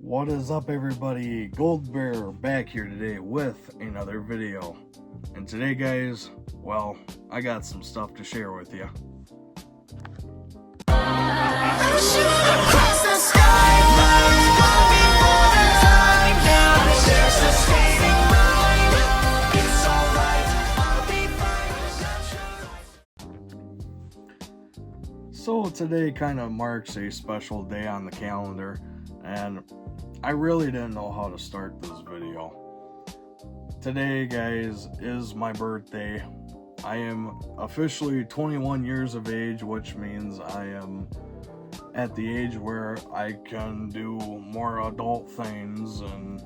What is up, everybody? Gold Bear back here today with another video. And today, guys, well, I got some stuff to share with you. So today kind of marks a special day on the calendar, and I really didn't know how to start this video. Today, guys, is my birthday. I am officially 21 years of age, which means I am at the age where I can do more adult things and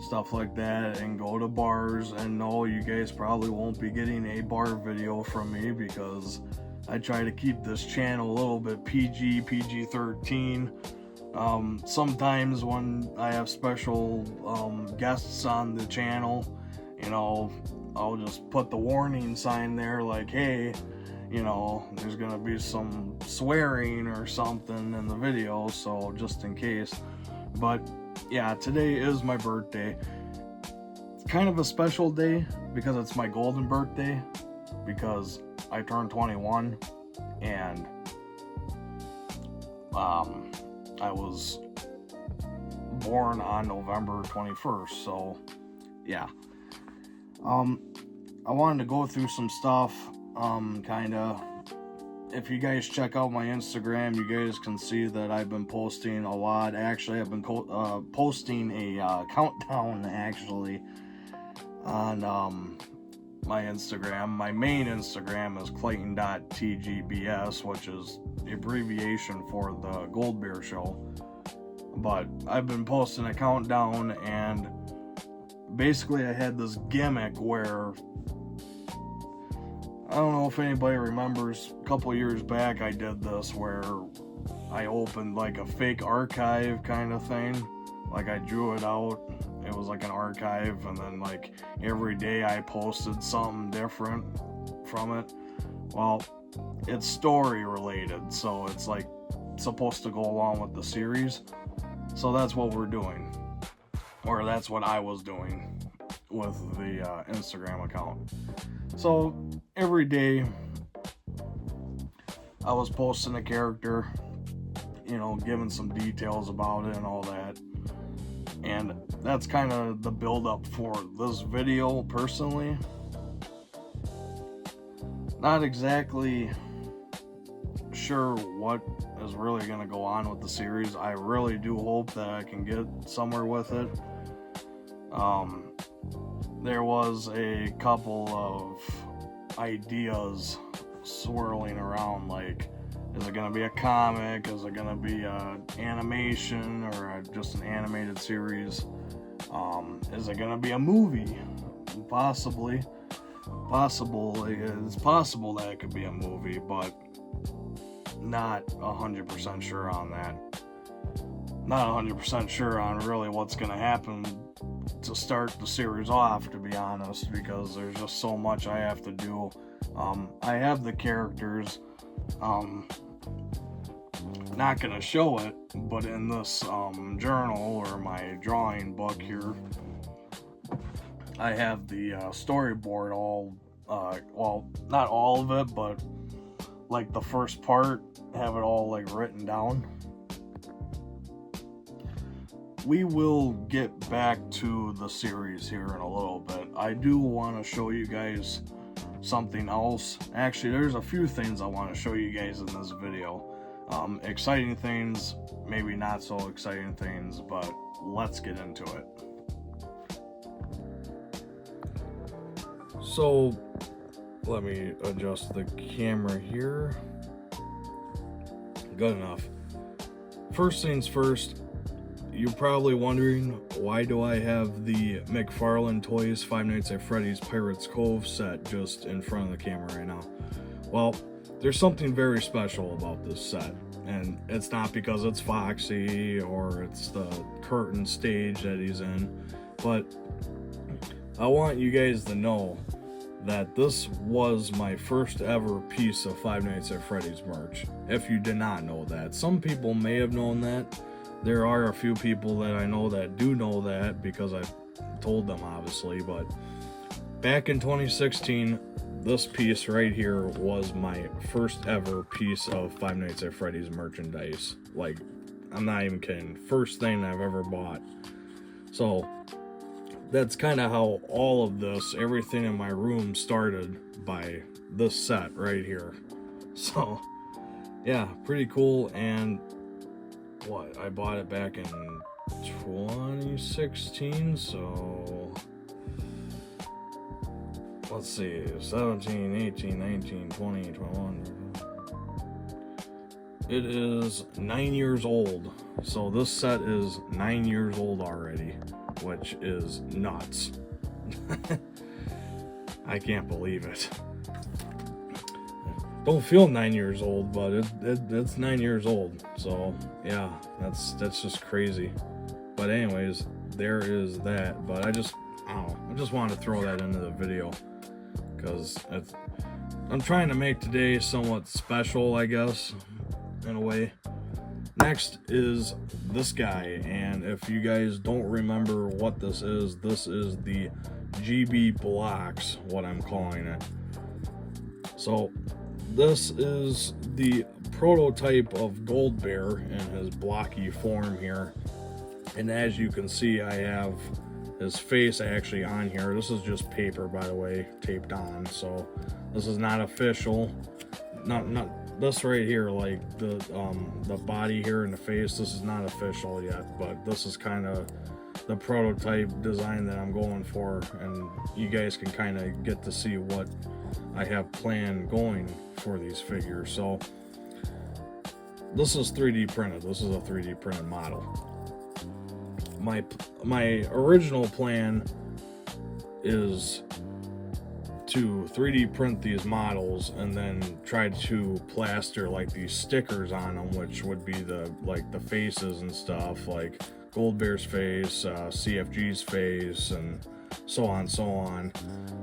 stuff like that and go to bars. And no, you guys probably won't be getting a bar video from me because I try to keep this channel a little bit PG-13. Sometimes when I have special guests on the channel, you know, I'll just put the warning sign there like, hey, you know, there's gonna be some swearing or something in the video, so just in case. But yeah, today is my birthday. It's kind of a special day because it's my golden birthday, because I turned 21 and I was born on November 21st, so yeah. I wanted to go through some stuff, kinda. If you guys check out my Instagram, you guys can see that I've been posting a lot. Actually, I've been posting a countdown, actually, on my Instagram. My main Instagram is Clayton.tgbs, which is the abbreviation for the Gold Bear Show. But I've been posting a countdown, and basically I had this gimmick where, I don't know if anybody remembers, a couple years back I did this where I opened like a fake archive kind of thing. Like I drew it out. It was like an archive, and then like every day I posted something different from it. Well, it's story related, so it's like supposed to go along with the series. So that's what we're doing, or that's what I was doing with the Instagram account. So every day I was posting a character, you know, giving some details about it and all that. And that's kind of the build up for this video personally. Not exactly sure what is really going to go on with the series. I really do hope that I can get somewhere with it. There was a couple of ideas swirling around, like, is it going to be a comic? Is it going to be an animation or just an animated series? Is it going to be a movie? Possibly. It's possible that it could be a movie, but not 100% sure on that. Not 100% sure on really what's going to happen to start the series off, to be honest, because there's just so much I have to do. I have the characters. Not gonna show it, but in this journal or my drawing book here, I have the storyboard all, well, not all of it, but like the first part, have it all like written down. We will get back to the series here in a little bit. I do want to show you guys something else. Actually, there's a few things I want to show you guys in this video. Exciting things, maybe not so exciting things, but let's get into it. So, let me adjust the camera here. Good enough. First things first, you're probably wondering, why do I have the McFarlane Toys Five Nights at Freddy's Pirates Cove set just in front of the camera right now? Well, there's something very special about this set, and it's not because it's Foxy or it's the curtain stage that he's in, but I want you guys to know that this was my first ever piece of Five Nights at Freddy's merch. If you did not know that, some people may have known that, There are a few people that I know that do know that because I've told them, obviously. But back in 2016, this piece right here was my first ever piece of Five Nights at Freddy's merchandise. Like, I'm not even kidding. First thing I've ever bought. So that's kind of how all of this, everything in my room started, by this set right here. So yeah, pretty cool. And what, I bought it back in 2016, so let's see, 17, 18, 19, 20, 21. It is 9 years old. So this set is 9 years old already, which is nuts. I can't believe it. Don't feel 9 years old, but it's 9 years old. So yeah, that's just crazy. But anyways, there is that. But I don't know, I just wanted to throw that into the video because I'm trying to make today somewhat special, I guess, in a way. Next is this guy, and if you guys don't remember what this is the GB Blocks, what I'm calling it. So this is the prototype of Gold Bear in his blocky form here. And as you can see, I have his face actually on here. This is just paper, by the way, taped on. So this is not official. Not this right here, like the body here and the face, this is not official yet, but this is kind of the prototype design that I'm going for, and you guys can kind of get to see what I have planned going for these figures. So this is 3D printed. This is a 3D printed model. My original plan is to 3D print these models and then try to plaster like these stickers on them, which would be the faces and stuff, like Gold Bear's face, CFG's face, and so on.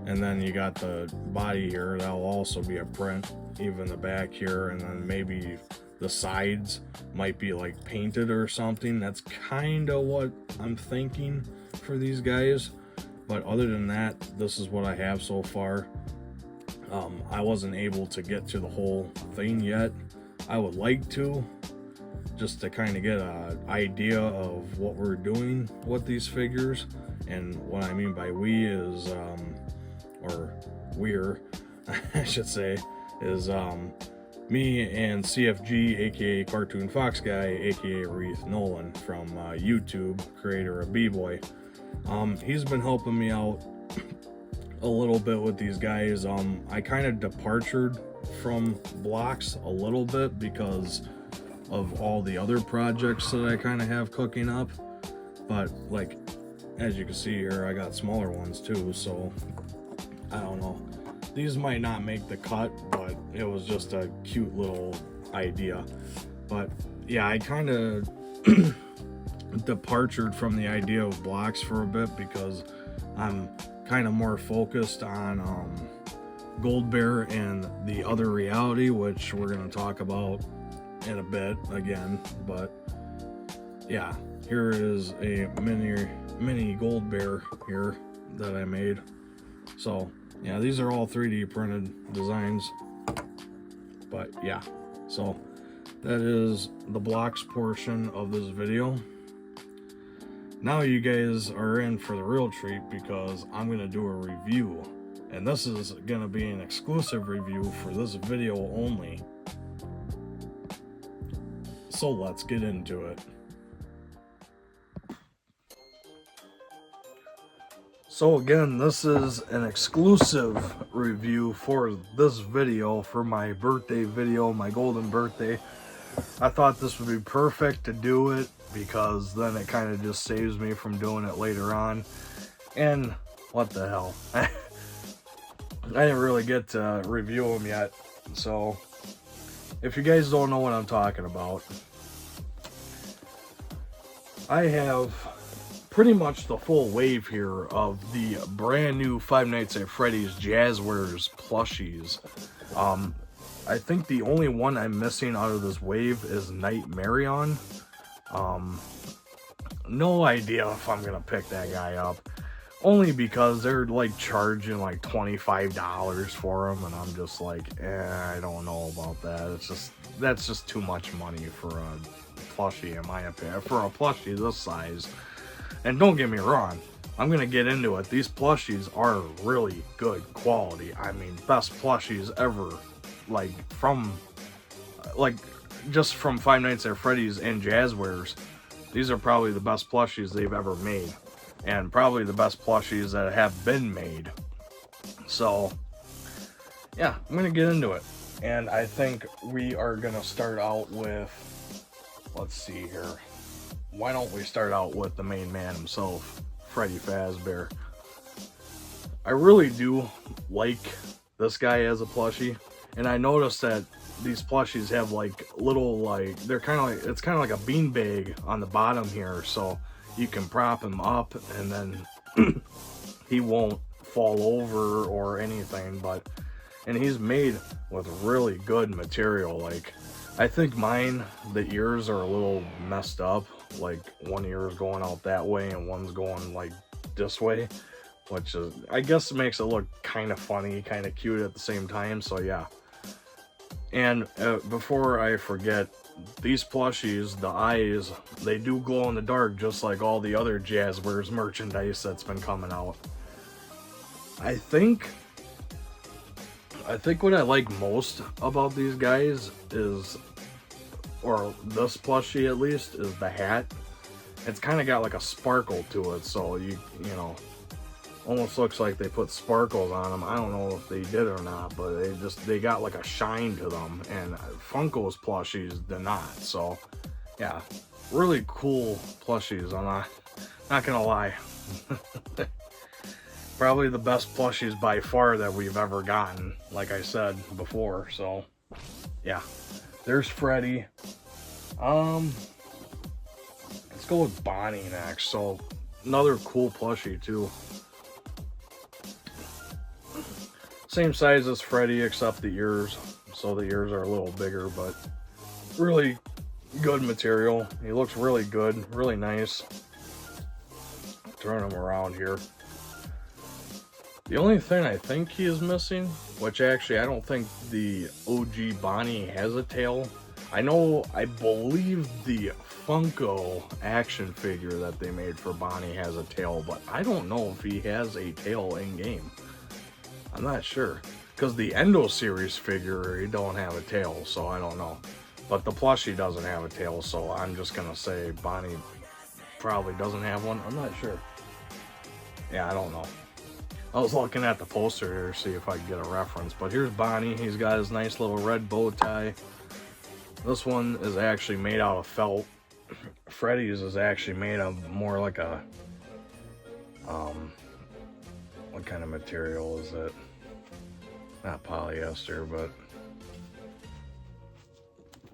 And then you got the body here, that'll also be a print, even the back here, and then maybe the sides might be like painted or something. That's kind of what I'm thinking for these guys. But other than that, this is what I have so far. I wasn't able to get to the whole thing yet. I would like to, just to kind of get an idea of what we're doing with these figures. And what I mean by we is, or we're, I should say, is me and CFG, aka Cartoon Fox Guy, aka Reith Nolan from YouTube, creator of B-Boy. He's been helping me out a little bit with these guys. I kind of departed from blocks a little bit because of all the other projects that I kind of have cooking up. But like, as you can see here, I got smaller ones too, so I don't know. These might not make the cut, but it was just a cute little idea. But yeah, I kind of departed from the idea of blocks for a bit because I'm kind of more focused on Gold Bear and the other reality, which we're going to talk about in a bit again. But yeah, here is a mini Gold Bear here that I made. So yeah, these are all 3D printed designs. But yeah, so that is the blocks portion of this video. Now you guys are in for the real treat because I'm going to do a review. And this is going to be an exclusive review for this video only. So let's get into it. So again, this is an exclusive review for this video, for my birthday video, my golden birthday. I thought this would be perfect to do it because then it kind of just saves me from doing it later on. And what the hell, I didn't really get to review them yet. So if you guys don't know what I'm talking about, I have pretty much the full wave here of the brand new Five Nights at Freddy's Jazzwares plushies. I think the only one I'm missing out of this wave is Nightmarion. No idea if I'm gonna pick that guy up. Only because they're like charging like $25 for them, and I'm just like, I don't know about that. That's just too much money for a plushie, in my opinion. For a plushie this size. And don't get me wrong, I'm gonna get into it. These plushies are really good quality. I mean, best plushies ever. Like just from Five Nights at Freddy's and Jazzwares. These are probably the best plushies they've ever made, and probably the best plushies that have been made. So yeah, I'm gonna get into it, and I think we are gonna start out with, let's see here, why don't we start out with the main man himself, Freddy Fazbear. I really do like this guy as a plushie, and I noticed that these plushies have like little, like, they're kind of like, it's kind of like a beanbag on the bottom here, so you can prop him up and then he won't fall over or anything. And he's made with really good material. Like, I think mine, the ears are a little messed up, like one ear is going out that way and one's going like this way, which is, I guess, makes it look kind of funny, kind of cute at the same time. So yeah. And before I forget, these plushies, the eyes, they do glow in the dark just like all the other Jazzwares merchandise that's been coming out. I think what I like most about these guys is, or this plushie at least, is the hat. It's kind of got like a sparkle to it, so you know, almost looks like they put sparkles on them. I don't know if they did or not, but they got like a shine to them, and Funko's plushies do not. So yeah, really cool plushies. I'm not gonna lie. Probably the best plushies by far that we've ever gotten, like I said before. So yeah, there's Freddy. Let's go with Bonnie next. So another cool plushie too. Same size as Freddy, except the ears. So the ears are a little bigger, but really good material. He looks really good, really nice. Turn him around here. The only thing I think he is missing, which actually I don't think the OG Bonnie has a tail. I believe the Funko action figure that they made for Bonnie has a tail, but I don't know if he has a tail in game. I'm not sure, because the Endo series figure, he don't have a tail, so I don't know. But the plushie doesn't have a tail, so I'm just gonna say Bonnie probably doesn't have one. I'm not sure. Yeah, I don't know. I was looking at the poster here to see if I could get a reference, but here's Bonnie. He's got his nice little red bow tie. This one is actually made out of felt. Freddy's is actually made of more like a, what kind of material is it? Not polyester, but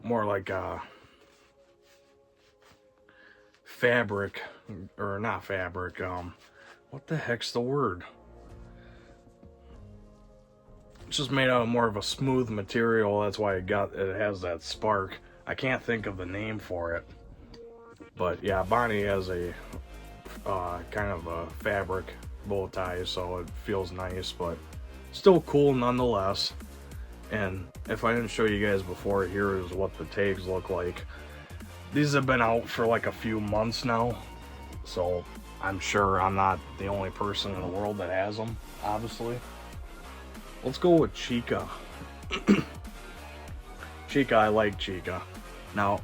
more like a fabric, or not fabric, what the heck's the word? It's just made out of more of a smooth material. That's why it has that spark. I can't think of the name for it. But yeah, Bonnie has a kind of a fabric bow tie, so it feels nice, but still cool nonetheless. And if I didn't show you guys before, here is what the tags look like. These have been out for like a few months now, so I'm sure I'm not the only person in the world that has them, obviously. Let's go with Chica. Chica, I like Chica. Now,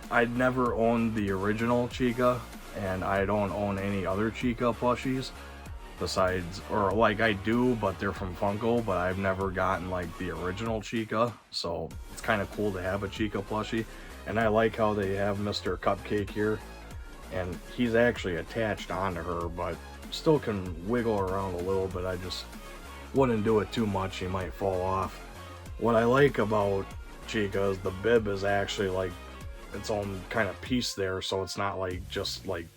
I'd never owned the original Chica, and I don't own any other Chica plushies besides, or like I do, but they're from Funko, but I've never gotten like the original Chica, so it's kind of cool to have a Chica plushie. And I like how they have Mr. Cupcake here, and he's actually attached onto her, but still can wiggle around a little bit. I just wouldn't do it too much, he might fall off. What I like about Chica is the bib is actually like its own kind of piece there, so it's not like just like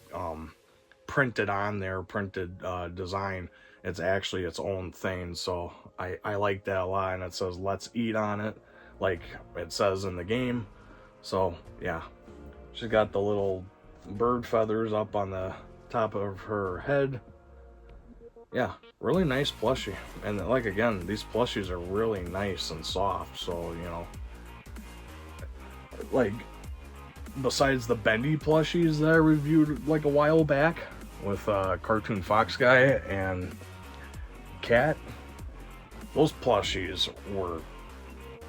printed on there, printed design. It's actually its own thing, so I like that a lot. And it says "Let's Eat" on it, like it says in the game. So yeah, She's got the little bird feathers up on the top of her head. Yeah, really nice plushie. And like, again, these plushies are really nice and soft, so, you know, like, besides the bendy plushies that I reviewed like a while back with Cartoon Fox Guy and Cat, those plushies were,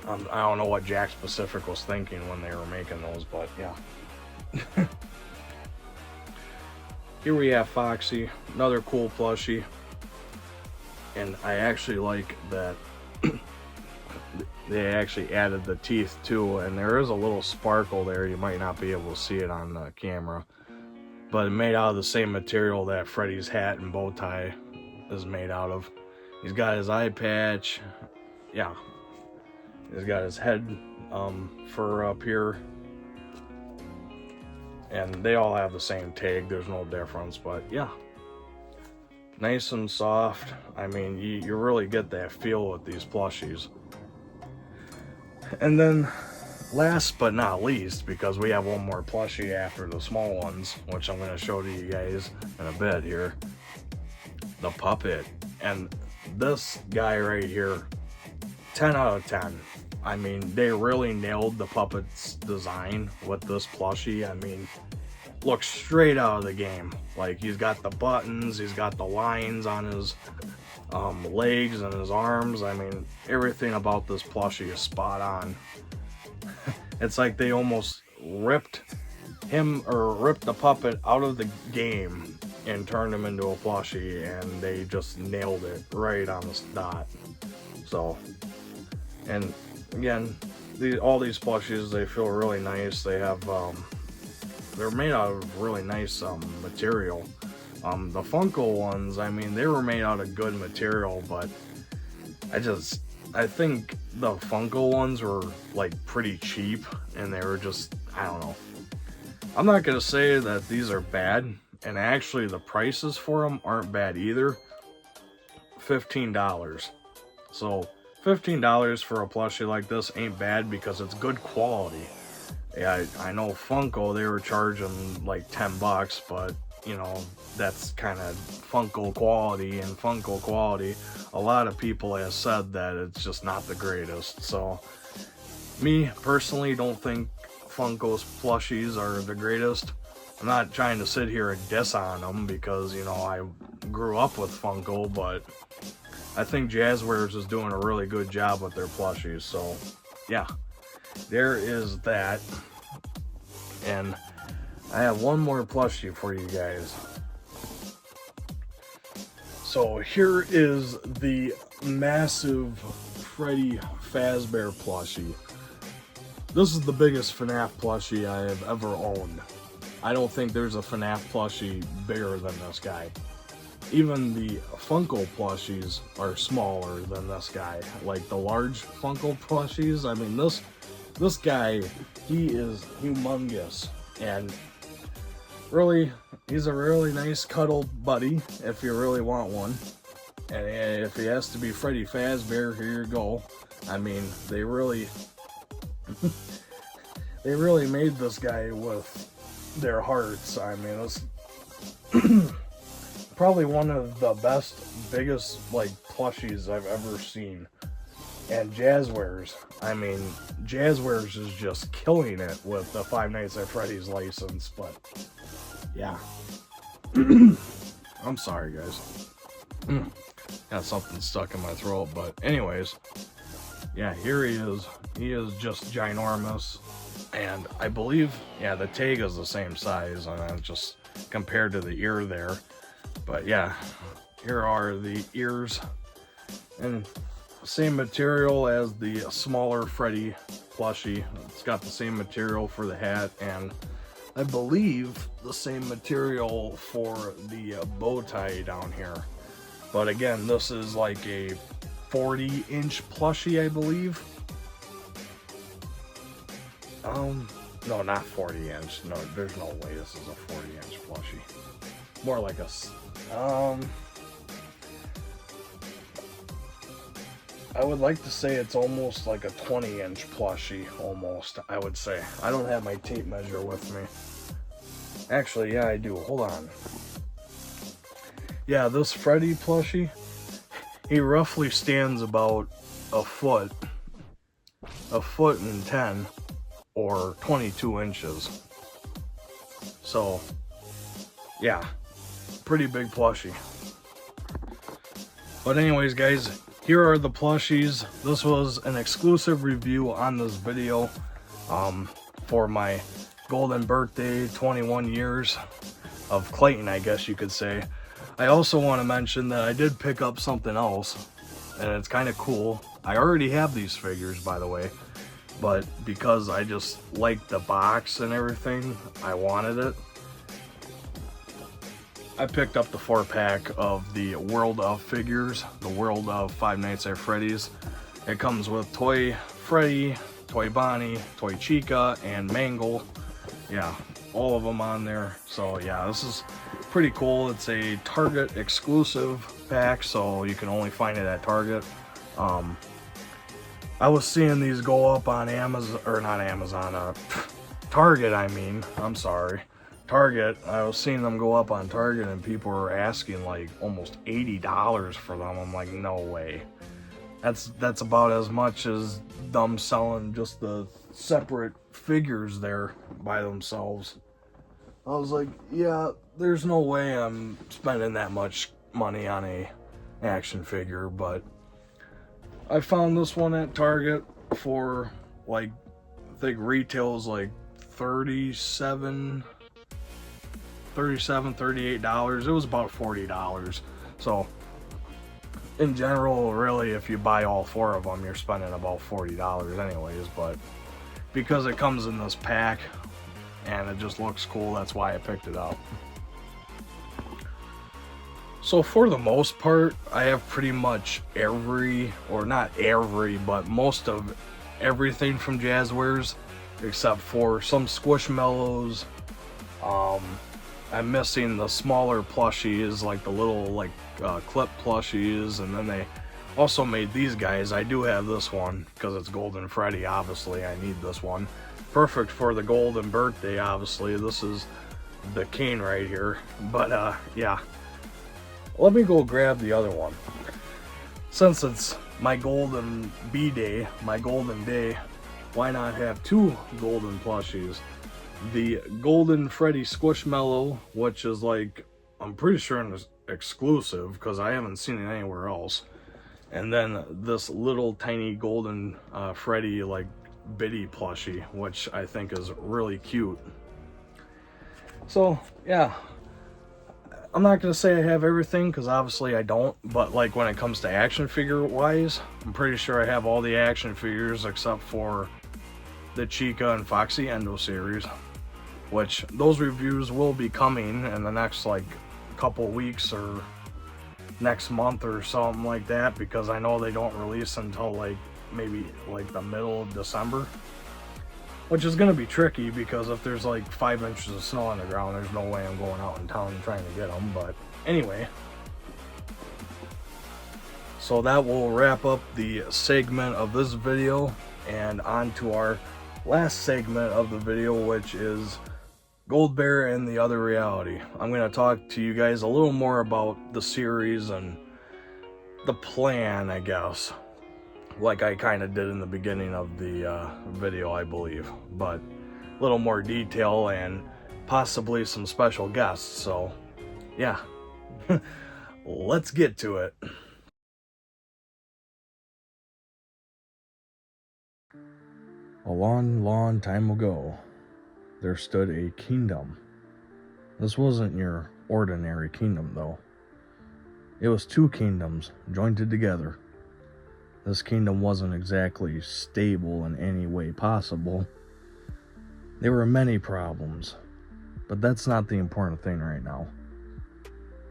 I don't know what Jakks Pacific was thinking when they were making those, but yeah. Here we have Foxy, another cool plushie. And I actually like that they actually added the teeth too, and there is a little sparkle there. You might not be able to see it on the camera, but it's made out of the same material that Freddy's hat and bow tie is made out of. He's got his eye patch. Yeah, he's got his head fur up here, and they all have the same tag. There's no difference, but yeah, nice and soft. I mean, you really get that feel with these plushies. And then last but not least, because we have one more plushie after the small ones, which I'm going to show to you guys in a bit here, the puppet. And this guy right here, 10 out of 10. I mean, they really nailed the puppet's design with this plushie. I mean, looks straight out of the game. Like, he's got the buttons, he's got the lines on his legs and his arms. I mean, everything about this plushie is spot on. It's like they almost ripped the puppet out of the game and turned him into a plushie, and they just nailed it right on the dot. So, and again, all these plushies, they feel really nice. They have they're made out of really nice material. The Funko ones, I mean, they were made out of good material, but I think the Funko ones were like pretty cheap, and they were just, I don't know. I'm not gonna say that these are bad, and actually the prices for them aren't bad either. $15. So $15 for a plushie like this ain't bad because it's good quality. Yeah, I know Funko, they were charging like 10 bucks, but you know, that's kind of Funko quality, and Funko quality, a lot of people have said that it's just not the greatest. So me personally don't think Funko's plushies are the greatest. I'm not trying to sit here and diss on them because, you know, I grew up with Funko, but I think Jazzwares is doing a really good job with their plushies. So yeah, there is that. And I have one more plushie for you guys. So here is the massive Freddy Fazbear plushie. This is the biggest FNAF plushie I have ever owned. I don't think there's a FNAF plushie bigger than this guy. Even the Funko plushies are smaller than this guy. Like the large Funko plushies, I mean, this guy, he is humongous. And really, he's a really nice cuddle buddy if you really want one. And if he has to be Freddy Fazbear, here you go. I mean, they really made this guy with their hearts. I mean, it's probably one of the best, biggest, like, plushies I've ever seen. And Jazzwares, I mean, Jazzwares is just killing it with the Five Nights at Freddy's license, but yeah. I'm sorry, guys. Got something stuck in my throat, but anyways, yeah, here he is. He is just ginormous, and I believe, yeah, the tag is the same size, and just compared to the ear there. But yeah, here are the ears, and same material as the smaller Freddy plushie. It's got the same material for the hat, and I believe the same material for the bow tie down here. But again, this is like a 40-inch plushie, I believe. No, not 40-inch. No, there's no way this is a 40-inch plushie. More like a, I would like to say it's almost like a 20-inch plushie, almost, I would say. I don't have my tape measure with me. Actually, yeah, I do. Hold on. Yeah, this Freddy plushie, he roughly stands about a foot and 10 or 22 inches. So, yeah, pretty big plushie. But anyways, guys, here are the plushies. This was an exclusive review on this video for my golden birthday, 21 years of Clayton, I guess you could say. I also want to mention that I did pick up something else, and it's kind of cool. I already have these figures, by the way, but because I just like the box and everything, I wanted it. I picked up the 4-pack of the World of figures, the World of Five Nights at Freddy's. It comes with Toy Freddy, Toy Bonnie, Toy Chica, and Mangle. Yeah, all of them on there. So yeah, this is pretty cool. It's a Target exclusive pack, so you can only find it at Target. I was seeing these go up on Amazon, or not Amazon, Target, I'm sorry. Target, I was seeing them go up on Target and people were asking like almost $80 for them. I'm like, no way. That's about as much as them selling just the separate figures there by themselves. I was like, yeah, there's no way I'm spending that much money on a action figure, but I found this one at Target for like, I think retail's like $38. It was about $40. So in general, really, if you buy all 4 of them, you're spending about $40 anyways, but because it comes in this pack and it just looks cool, that's why I picked it up. So for the most part, I have pretty much every, or not every, but most of everything from Jazwares, except for some Squishmallows. I'm missing the smaller plushies, like the little clip plushies, and then they also made these guys. I do have this one because it's Golden Freddy. Obviously, I need this one. Perfect for the golden birthday. Obviously, this is the Kane right here. But yeah, let me go grab the other one. Since it's my golden B-day, my golden day, why not have 2 golden plushies? The Golden Freddy Squishmallow, which is like, I'm pretty sure it's exclusive because I haven't seen it anywhere else. And then this little tiny Golden Freddy like Biddy plushie, which I think is really cute. So yeah, I'm not gonna say I have everything because obviously I don't, but like when it comes to action figure wise, I'm pretty sure I have all the action figures except for the Chica and Foxy Endo series, which those reviews will be coming in the next like couple weeks or next month or something like that, because I know they don't release until like maybe like the middle of December, which is going to be tricky because if there's like 5 inches of snow on the ground, there's no way I'm going out in town trying to get them. But anyway, so that will wrap up the segment of this video and on to our last segment of the video, which is Gold Bear and the Other Reality. I'm going to talk to you guys a little more about the series and the plan, I guess, like I kind of did in the beginning of the video, I believe, but a little more detail and possibly some special guests. So yeah, let's get to it. A long, long time ago, there stood a kingdom. This wasn't your ordinary kingdom, though. It was 2 kingdoms joined together. This kingdom wasn't exactly stable in any way possible. There were many problems, but that's not the important thing right now.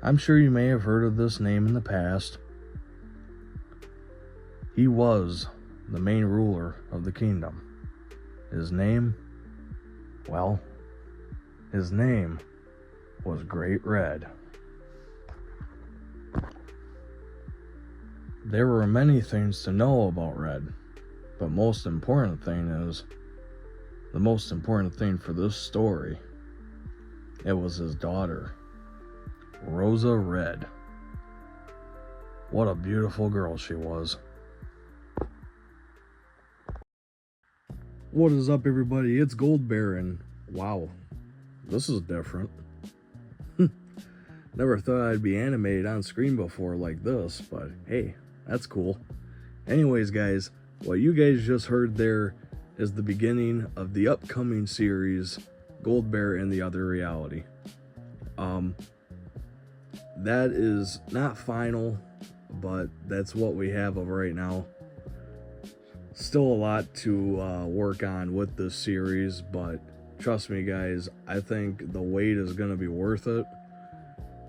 I'm sure you may have heard of this name in the past. He was the main ruler of the kingdom. His name? Well, his name was Great Red. There were many things to know about Red, but the most important thing for this story, it was his daughter, Rosa Red. What a beautiful girl she was. What is up, everybody? It's Gold Bear, and wow, this is different. Never thought I'd be animated on screen before like this, but hey, that's cool. Anyways, guys, what you guys just heard there is the beginning of the upcoming series, Gold Bear and the Other Reality. That is not final, but that's what we have of right now. Still a lot to work on with this series, but trust me, guys, I think the wait is going to be worth it.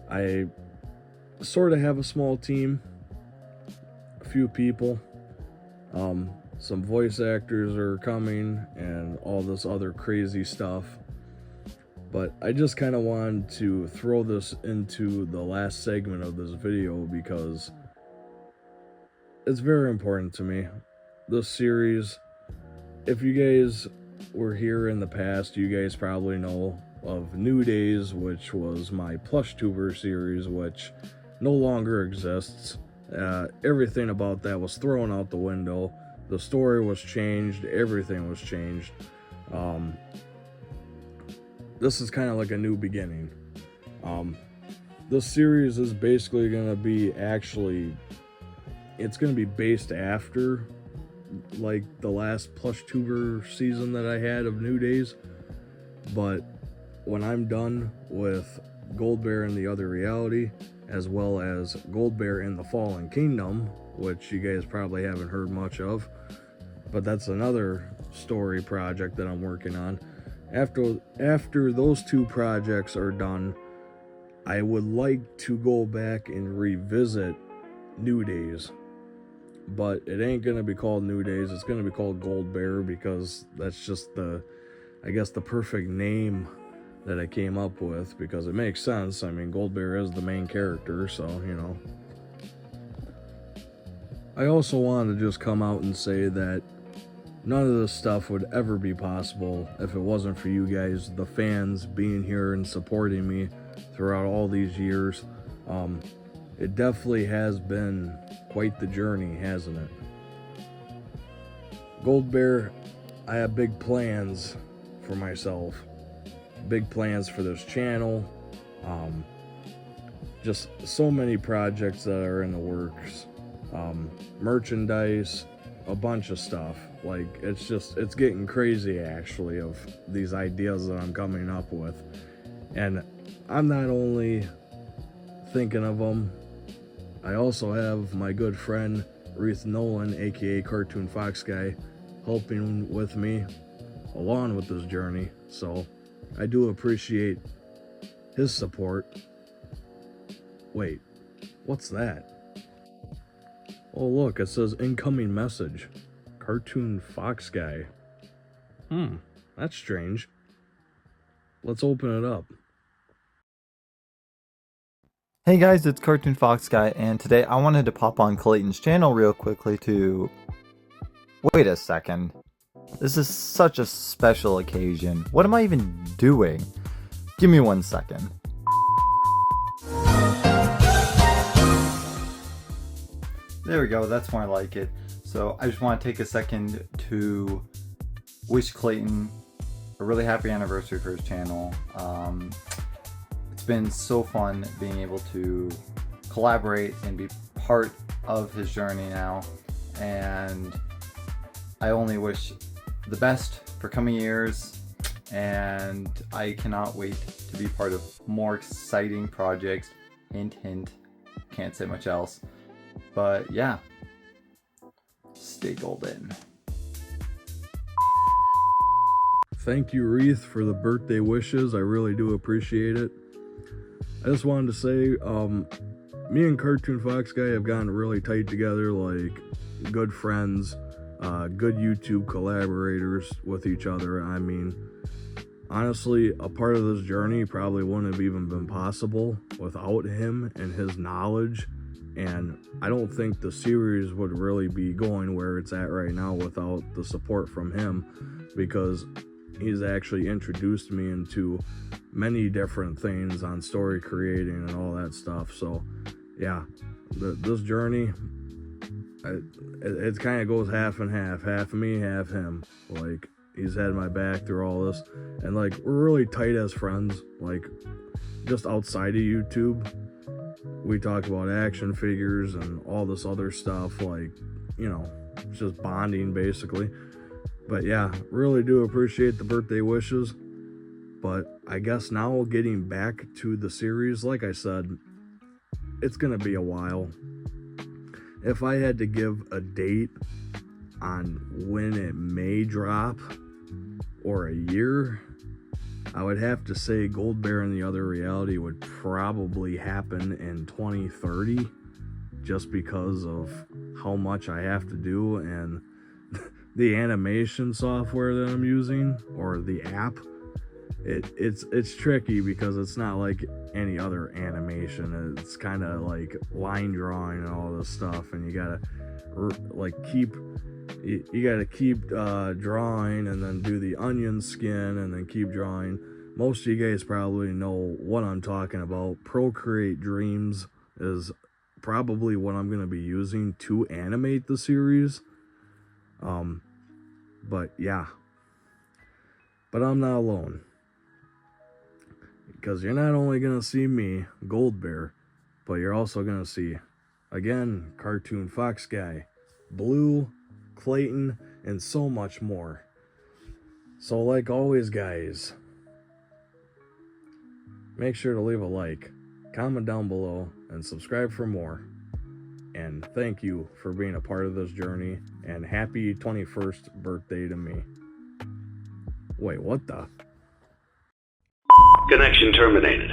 I sort of have a small team, a few people, some voice actors are coming and all this other crazy stuff, but I just kind of wanted to throw this into the last segment of this video because it's very important to me. This series, if you guys were here in the past, you guys probably know of New Days, which was my PlushTuber series, which no longer exists. Everything about that was thrown out the window. The story was changed, everything was changed. This is kind of like a new beginning. This series is basically going to be it's going to be based after like the last PlushTuber season that I had of New Days, but when I'm done with Gold Bear and the Other Reality, as well as Gold Bear and the Fallen Kingdom, which you guys probably haven't heard much of, but that's another story project that I'm working on. After those two projects are done, I would like to go back and revisit New Days. But it ain't gonna be called New Days, it's gonna be called Gold Bear, because that's just the perfect name that I came up with, because it makes sense. I mean, Gold Bear is the main character, so you know. I also wanted to just come out and say that none of this stuff would ever be possible if it wasn't for you guys, the fans, being here and supporting me throughout all these years. It definitely has been quite the journey, hasn't it? Gold Bear, I have big plans for myself. Big plans for this channel. Just so many projects that are in the works. Merchandise, a bunch of stuff. Like, it's getting crazy, actually, of these ideas that I'm coming up with. And I'm not only thinking of them, I also have my good friend Reith Nolan, aka Cartoon Fox Guy, helping with me along with this journey, so I do appreciate his support. Wait, what's that? Oh look, it says incoming message. Cartoon Fox Guy. That's strange. Let's open it up. Hey guys, it's Cartoon Fox Guy, and today I wanted to pop on Clayton's channel real quickly to... Wait a second. This is such a special occasion. What am I even doing? Give me 1 second. There we go, that's more like it. So I just want to take a second to wish Clayton a really happy anniversary for his channel. It's been so fun being able to collaborate and be part of his journey now, and I only wish the best for coming years, and I cannot wait to be part of more exciting projects. Hint, hint, can't say much else, but yeah, stay golden. Thank you, Reith, for the birthday wishes. I really do appreciate it. I just wanted to say, me and Cartoon Fox Guy have gotten really tight together, like good friends, good YouTube collaborators with each other. I mean, honestly, a part of this journey probably wouldn't have even been possible without him and his knowledge And I don't think the series would really be going where it's at right now without the support from him, because he's actually introduced me into many different things on story creating and all that stuff. So yeah, this journey, it kind of goes half and half me, half him. Like, he's had my back through all this, and like, we're really tight as friends. Like, just outside of YouTube, we talk about action figures and all this other stuff, like, you know, it's just bonding basically. But yeah, really do appreciate the birthday wishes. But I guess now getting back to the series, like I said, it's gonna be a while. If I had to give a date on when it may drop, or a year, I would have to say Gold Bear and the Other Reality would probably happen in 2030, just because of how much I have to do and the animation software that I'm using, or the app. It's tricky because it's not like any other animation. It's kind of like line drawing and all this stuff, and you gotta like keep drawing, and then do the onion skin, and then keep drawing. Most of you guys probably know what I'm talking about. Procreate Dreams is probably what I'm going to be using to animate the series. But yeah, but I'm not alone, because you're not only going to see me, Gold Bear, but you're also going to see, again, Cartoon Fox Guy, Blue, Clayton, and so much more. So like always, guys, make sure to leave a like, comment down below, and subscribe for more. And thank you for being a part of this journey, and happy 21st birthday to me. Wait, what the? Connection terminated.